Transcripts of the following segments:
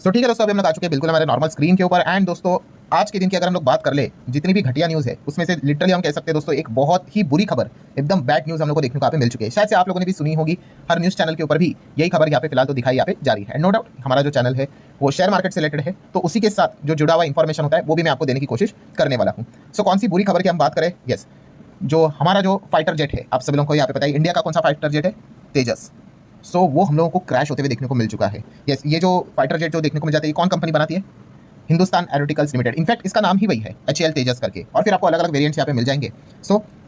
ठीक है दोस्तों, अभी हम लोग आ चुके हैं बिल्कुल हमारे नॉर्मल स्क्रीन के ऊपर। एंड दोस्तों, आज के दिन की अगर हम लोग बात कर ले, जितनी भी घटिया न्यूज़ है उसमें से लिटरली हम कह सकते हैं दोस्तों एक बहुत ही बुरी खबर, एकदम बैड न्यूज़ हम लोग को देखने को यहाँ पे मिल चुकी है। शायद से आप लोगों ने भी सुनी होगी, हर न्यूज़ चैनल के ऊपर भी यही खबर यहाँ पे फिलहाल तो दिखाई यहाँ पे जा रही है। नो डाउट हमारा जो चैनल है वो शेयर मार्केट से रिलेटेड है, तो उसी के साथ जो जुड़ा हुआ इन्फॉर्मेशन होता है वो भी मैं आपको देने की कोशिश करने वाला हूँ। सो कौन सी बुरी खबर की हम बात करें? यस, जो हमारा जो फाइटर जेट है, आप सभी लोगों को यहाँ पे पता है इंडिया का कौन सा फाइटर जेट है? तेजस। वो हम लोगों को क्रैश होते हुए देखने को मिल चुका है। यस, ये जो फाइटर जेट जो देखने को मिल जाता है, ये कौन कंपनी बनाती है? Hindustan aeronauticals limited. इनफैक्ट इसका नाम ही वही है, HAL तेजस करके, और फिर आपको अलग अलग वेरिएंट्स यहाँ पे मिल जाएंगे।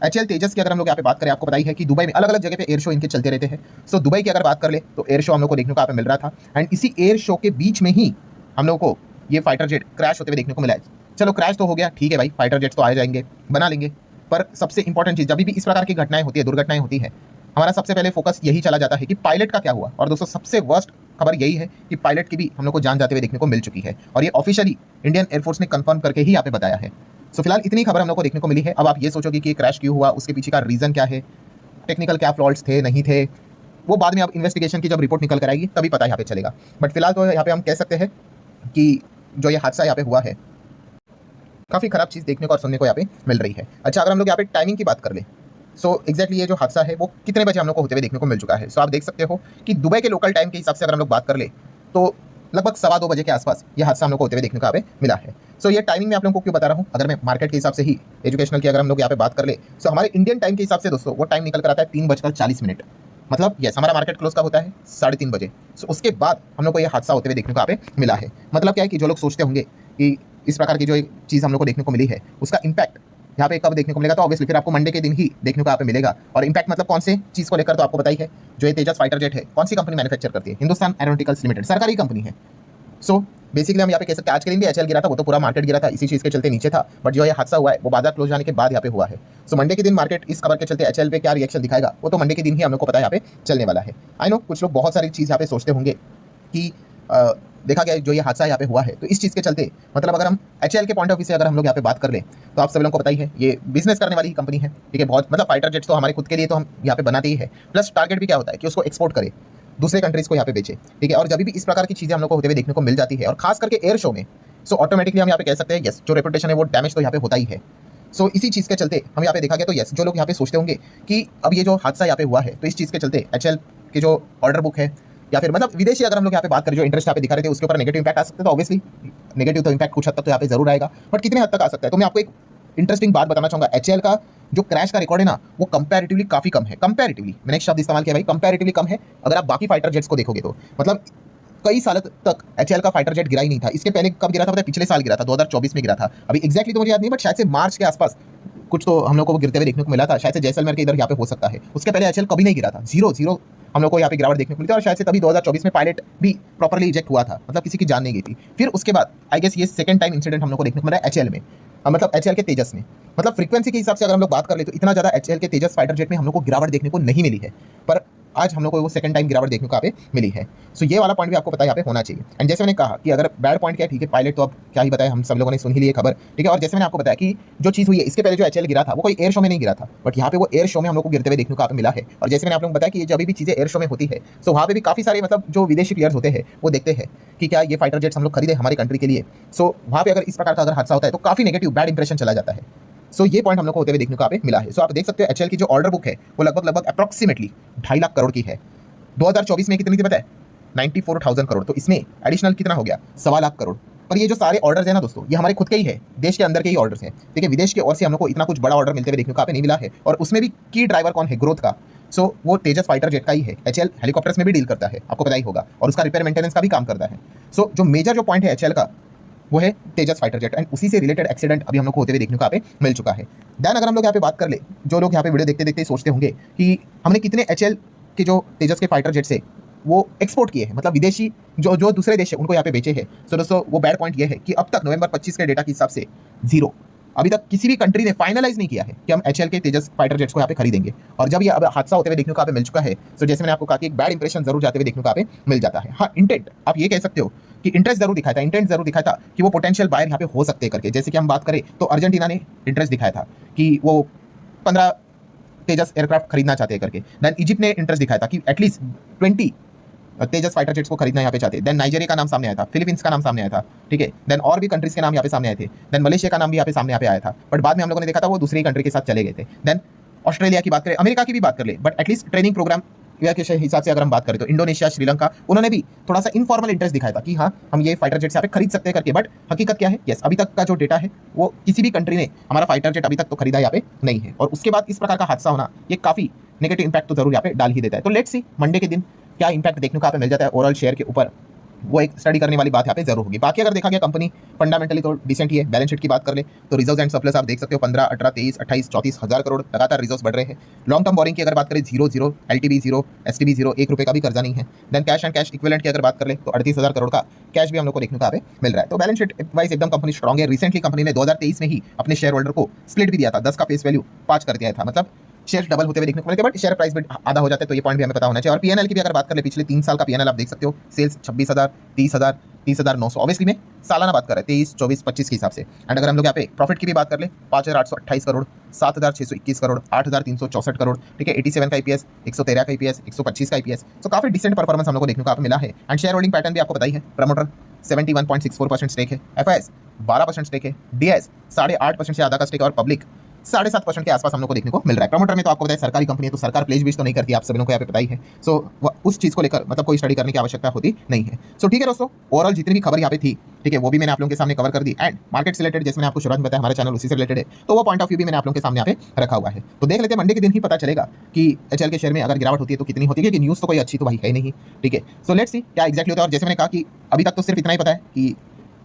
HAL तेजस की अगर हम लोग यहाँ पे बात करें, आपको पता ही है कि दुबई में अलग अलग जगह पे एयर शो इनके चलते रहते हैं। दुबई की अगर बात कर ले तो एयर शो हम लोग को देखने को यहाँ पे मिल रहा था, एंड इसी एयर शो के बीच में ही हम लोग को ये फाइटर जेट क्रैश होते हुए देखने को मिला है। चलो क्रैश तो हो गया, ठीक है भाई, फाइटर जेट्स तो आ जाएंगे, बना लेंगे, पर सबसे इंपॉर्टेंट चीज़, जब भी इस प्रकार की घटनाएं होती है, दुर्घटनाएं होती है, हमारा सबसे पहले फोकस यही चला जाता है कि पायलट का क्या हुआ। और दोस्तों सबसे वर्स्ट खबर यही है कि पायलट की भी हम लोग को जान जाते हुए देखने को मिल चुकी है, और ये ऑफिशियली इंडियन एयरफोर्स ने कंफर्म करके ही यहाँ पे बताया है। फिलहाल इतनी खबर हम लोग को देखने को मिली है। अब आप ये सोचोगे कि ये क्रैश क्यों हुआ, उसके पीछे का रीजन क्या है, टेक्निकल क्या फॉल्ट्स थे, नहीं थे, वो बाद में अब इन्वेस्टिगेशन की जब रिपोर्ट निकल कर आएगी तभी पता यहाँ पे चलेगा। बट फिलहाल तो यहाँ पे हम कह सकते हैं कि जो ये हादसा यहाँ पे हुआ है, काफ़ी खराब चीज़ देखने को और सुनने को यहाँ पे मिल रही है। अच्छा, अगर हम लोग यहाँ पे टाइमिंग की बात कर ले, एग्जैक्टली ये जो हादसा है वो कितने बजे हम लोग को होते हुए देखने को मिल चुका है। आप देख सकते हो कि दुबई के लोकल टाइम के हिसाब से अगर हम लोग बात कर ले तो लगभग 2:15 बजे के आसपास ये हादसा हम लोग को होते हुए देखने को यहाँ पे मिला है। ये टाइमिंग मैं आप लोगों को क्यों बता रहा हूँ, अगर मैं मार्केट के हिसाब से ही, एजुकेशनल की अगर हम लोग यहाँ पे बात कर ले, हमारे इंडियन टाइम के हिसाब से दोस्तों वो टाइम निकल कर आता है 3:40। मतलब यस, हमारा मार्केट क्लोज का होता है 3:30 बजे। उसके बाद हम लोग को ये हादसा होते हुए देखने को यहाँ पे मिला है। मतलब क्या है कि जो लोग सोचते होंगे कि इस प्रकार की जो एक चीज़ हम लोग को देखने को मिली है उसका इम्पैक्ट यहाँ पे कब देखने को मिलेगा, तो ऑब्वियसली फिर आपको मंडे के दिन ही देखने को यहाँ पे मिलेगा। और इम्पैक्ट मतलब कौन से चीज़ को लेकर, तो आपको बताई है जो ये तेजस फाइटर जेट है कौन सी कंपनी मैन्युफैक्चर करती है? हिंदुस्तान एरोनॉटिकल्स लिमिटेड, सरकारी कंपनी है। बेसिकली हम यहाँ पे कह सकते हैं आज के दिन भी HAL गिरा था, वो तो पूरा मार्केट गिरा था, इसी चीज़ के चलते नीचे था। बट जो ये हादसा हुआ है वो बाजार क्लोज जाने के बाद यहाँ पे हुआ है। मंडे के दिन मार्केट इस खबर के चलते HAL पे क्या रिएक्शन दिखाएगा वो तो मंडे के दिन ही हम लोग को पता है यहाँ पे चलने वाला है। आई नो कुछ लोग बहुत सारी चीज़ यहाँ पे सोचते होंगे कि देखा गया जो ये हादसा यहाँ पे हुआ है, तो इस चीज़ के चलते मतलब अगर हम HAL के पॉइंट ऑफ व्यू से अगर हम लोग यहाँ पे बात कर लें तो आप सभी लोगों को पता ही है ये बिजनेस करने वाली ही कंपनी है, ठीक है। बहुत मतलब फाइटर जेट्स तो हमारे खुद के लिए तो हम यहाँ पे बनाते ही है, प्लस टारगेट भी क्या होता है कि उसको एक्सपोर्ट करे, दूसरे कंट्रीज को यहाँ पे बेचे, ठीक है। और जब भी इस प्रकार की चीज़ें हम लोग को होते हुए देखने को मिल जाती है, और खास करके एयर शो में, ऑटोमेटिकली हम यहाँ पे कह सकते हैं यस, जो रेपुटेशन है वो डैमेज तो यहाँ पे होता ही है। इसी चीज़ के चलते हम यहाँ पे देखा गया तो यस, जो लोग यहाँ पे सोचते होंगे कि अब ये जो हादसा यहाँ पे हुआ है तो इस चीज़ के चलते HAL की जो ऑर्डर बुक है या फिर मतलब विदेशी अगर हम लोग यहाँ पे बात करें जो इंटरेस्ट यहाँ पे दिखा रहे थे उसके ऊपर नेगेटिव इंपैक्ट आ सकता है। तो ऑब्वियसली नेगेटिव तो इंपैक्ट कुछ हद तक तो यहाँ पे जरूर आएगा, बट कितने हद तक आ सकता है, तो मैं आपको एक इंटरेस्टिंग बात बताना चाहूँगा। HAL का जो क्रैश का रिकॉर्ड है ना वो कंपैरेटिवली काफ़ी कम है। कंपैरेटिवली मैंने एक शब्द इस्तेमाल किया भाई, कंपैरेटिवली कम है अगर आप बाकी फाइटर जेट्स को देखोगे तो। मतलब कई साल तक HAL का फाइटर जेट गिरा ही नहीं था। इसके पहले कब गिरा था पता है? पिछले साल गिरा था, 2024 में गिरा था। अभी एक्जैक्टली तो मुझे याद नहीं, बट शायद से मार्च के आसपास कुछ तो हम लोग को गिरते हुए देखने को मिला था। शायद से जैसलमेर के इधर यहाँ पे हो सकता है। उसके पहले HAL कभी नहीं गिरा था, 0 हम लोग को यहाँ पे गिरावट देखने को मिली थी। और शायद से तभी 2024 में पायलट भी प्रॉपर्ली इजेक्ट हुआ था, मतलब किसी की जान नहीं गई थी। फिर उसके बाद आई गेस ये सेकंड टाइम इंसिडेंट हम लोग को देखने को मिला है HAL में, मतलब HAL के तेजस में। मतलब फ्रीक्वेंसी के हिसाब से अगर हम लोग बात कर ले तो इतना ज़्यादा HAL के तेजस फाइटर जेट में हम लोग को गिरावट देखने को नहीं मिली है, पर आज हम लोग को वो सेकंड टाइम गिरावट देखने को यहाँ पे मिली है। ये वाला पॉइंट भी आपको पता यहाँ पे होना चाहिए। एंड जैसे मैंने कहा कि अगर बैड पॉइंट क्या है, ठीक है, पायलट तो अब क्या ही बताया, हम सब लोगों ने सुन ही ली खबर, ठीक है। और जैसे मैंने आपको बताया कि जो चीज़ हुई है इसके पहले जो HAL गिरा था वो कोई एयर शो में नहीं गिरा था, बट यहाँ पे वो एयर शो में हम लोग को गिरते हुए देखने को यहाँ पे मिला है। और जैसे मैंने आप लोगों को बताया कि जब भी चीज़ें एयर शो में होती है वहाँ पे भी काफ़ी सारे मतलब जो विदेशी प्लेयर्स होते हैं वो देखते हैं कि क्या ये फाइटर जेट्स हम लोग खरीदे हमारी कंट्री के लिए। वहाँ पे अगर इस प्रकार का अगर हादसा होता है तो काफ़ी नेगेटिव बैड इंप्रेशन चला जाता है। ये पॉइंट हम लोग को होते हुए देखने को यहाँ पे मिला है। आप देख सकते हो HAL की जो ऑर्डर बुक है वो लगभग अप्रॉक्सीमेटली 2.5 लाख करोड़ की है। 2024 में कितनी थी पता है? 94,000 करोड़। तो इसमें एडिशनल कितना हो गया? 1.25 लाख करोड़। पर ये जो सारे ऑर्डर्स हैं ना दोस्तों, ये हमारे खुद के ही है, देश के अंदर के ही ऑर्डर्स हैं, ठीक है। विदेश के ओर से हम लोग को इतना कुछ बड़ा ऑर्डर मिलते हुए देखने को यहाँ पे नहीं मिला है। और उसमें भी की ड्राइवर कौन है ग्रोथ का? वो तेजस फाइटर जेट का ही है। HAL हेलीकॉप्टर्स में भी डील करता है, आपको पता ही होगा, और उसका रिपेयर मेंटेनेंस का भी काम करता है। जो मेजर जो पॉइंट है HAL का वो है तेजस फाइटर जेट, एंड उसी से रिलेटेड एक्सीडेंट अभी हम लोग को होते हुए देखने को यहाँ पे मिल चुका है। देन अगर हम लोग यहाँ पे बात कर ले, जो लोग यहाँ पे वीडियो देखते देखते सोचते होंगे कि हमने कितने HAL के जो तेजस के फाइटर जेट से वो एक्सपोर्ट किए हैं, मतलब विदेशी जो दूसरे देश है उनको यहाँ पे बेचे हैं। दोस्तों वो बैड पॉइंट ये है कि अब तक नवंबर 25 के डेटा के हिसाब से 0 अभी तक किसी भी कंट्री ने फाइनलाइज नहीं किया है कि हम HAL के तेजस फाइटर जेट्स को यहाँ पे खरीदेंगे। और जब ये अब हादसा होते हुए देखने को यहाँ पे मिल चुका है, जैसे मैंने आपको कहा कि एक बैड इंप्रेशन जरूर जाते हुए देखने को यहाँ पे मिल जाता है। हाँ, इंटेंट आप ये कह सकते हो कि इंटरेस्ट जरूर दिखाया था, इंटेंट जरूर दिखाया था कि वो पोटेंशियल बायर यहाँ पे हो सकते हैं करके। जैसे कि हम बात करें तो अर्जेंटीना ने इंटरेस्ट दिखाया था कि वो 15 तेजस एयरक्राफ्ट खरीदना चाहते हैं करके। देन इजिप्ट ने इंटरेस्ट दिखाया था कि एटलीस्ट 20 तेजस फाइटर जेट्स को खरीदना यहाँ पे चाहते। देन नाइजीरिया का नाम सामने आया था, फिलीपींस का नाम सामने आया था, ठीक है। देन और भी कंट्रीज के नाम यहाँ पे सामने आए थे। देन मलेशिया का नाम भी यहाँ पे आया था, बट बाद में हम लोगों ने देखा था वो दूसरी कंट्री के साथ चले गए थे। देन ऑस्ट्रेलिया की बात करें, अमेरिका की भी बात कर ले, बट एटलीस्ट ट्रेनिंग प्रोग्राम या के हिसाब से अगर हम बात करें तो इंडोनेशिया, श्रीलंका, उन्होंने भी थोड़ा सा इनफॉर्मल इंटरेस्ट दिखाया था कि हाँ हम ये फाइटर जेट्स यहाँ पे खरीद सकते हैं करके। बट हकीकत क्या है, यस अभी तक का जो डेटा है वो किसी भी कंट्री ने हमारा फाइटर जेट अभी तक तो खरीदा यहाँ पे नहीं है। और उसके बाद इस प्रकार का हादसा होना ये काफी नेगेटिव इंपैक्ट तो जरूर यहाँ पे डाल ही देता है। तो लेट्स सी मंडे के दिन क्या इंपैक्ट देखने को यहाँ पे मिल जाता है ओवरऑल शेयर के ऊपर, वो एक स्टडी करने वाली बात यहाँ पे जरूर होगी। बाकी अगर देखा गया कंपनी फंडामेंटली तो डिसेंट ही है। बैलेंस शीट की बात कर ले तो रिजर्व्स एंड सरप्लस आप देख सकते हो 15, 18, 23, 28, 34 हज़ार करोड़ लगातार रिजर्व्स बढ़ रहे हैं। लॉन्ग टर्म बोरिंग की अगर बात करें 0, एलटीवी 0, एसटीबी 0, 1 रुपये का भी कर्जा नहीं है। Then cash and cash equivalent की अगर बात कर ले तो 38,000 करोड़ का कैश भी हम लोग को देखने को यहाँ पे मिल रहा है। तो बैलेंस शीट वाइज एकदम कंपनी स्ट्रॉन्ग है। रिसेंटली कंपनी ने 2023 में ही अपने शेयर होल्डर को स्प्लिट भी दिया था, 10 का फेस वैल्यू 5 कर दिया था, मतलब शेयर डबल होते हुए देखने को मिलते हैं, बट शेयर प्राइस भी आधा हो जाता है। तो ये पॉइंट भी हमें पता होना चाहिए। और पीएनएल की भी अगर बात कर ले पिछले 3 साल का पीएनएल आप देख सकते हो, सेल्स 26,000, 30,000, 30,900, ऑब्वियसली में सालाना बात कर रहे हैं 23, 24, 25 के हिसाब से। एंड अगर हम लोग यहाँ पे प्रॉफिट की भी बात कर ले 5,828 करोड़, 7,621 करोड़, 8,364 करोड़, ठीक है। 87 का ईपीएस, 113 का ईपीएस, 125 का ईपीएस, तो काफी डिसेंट परफॉर्मेंस हम लोग को देखने को यहाँ पे मिला है। एंड शेयर होल्डिंग पैटर्न भी आपको पता ही है, प्रमोटर 71.64% स्टेक है, एफआईएस 12% स्टेक है, डीआईएस 8.5% से ज्यादा का स्टेक है, और पब्लिक 7.5% के आसपास हम लोग को देखने को मिल रहा है। प्रमोटर में तो आपको पता है सरकारी कंपनी है तो सरकार प्लेज भी तो नहीं करती, आप सभी लोगों को यहाँ पे पता ही है। सो उस चीज को लेकर मतलब कोई स्टडी करने की आवश्यकता होती नहीं है। सो ठीक है दोस्तों, ओवरऑल जितनी भी खबर यहाँ पे थी, ठीक है, वो भी मैंने आप लोगों के सामने कवर कर दी। एंड मार्केट से रिलेटेड जैसे मैंने आपको शुरुआत में बताया हमारा चैनल उसी से रिलेटेड है, तो वो पॉइंट ऑफ व्यू भी मैंने आप लोगों के सामने यहाँ पे रखा हुआ है। तो देख लेते हैं मंडे के दिन ही पता चलेगा कि एचएल के शेयर में अगर गिरावट होती है तो कितनी होती है, कि न्यूज़ तो कोई अच्छी तो भाई है नहीं, ठीक है। सो लेट्स सी क्या एक्जैक्टली होता है। और जैसे मैंने कहा कि अभी तक तो सिर्फ इतना ही पता है कि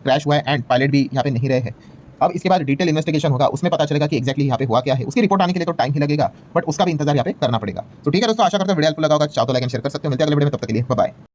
क्रैश हुआ है एंड पायलट भी यहाँ पे नहीं रहे हैं। अब इसके बाद डिटेल इन्वेस्टिगेशन होगा, उसमें पता चलेगा कि एक्जैक्टली यहाँ पे हुआ क्या है। उसकी रिपोर्ट आने के लिए तो टाइम ही लगेगा, बट उसका भी इंतजार यहाँ पे करना पड़ेगा। तो ठीक है दोस्तों, आशा करता हूं वीडियो हेल्पफुल लगा होगा। चाहो तो लाइक एंड शेयर कर सकते हो। मिलते हैं अगले वीडियो में, तब तक के लिए बाय बाय।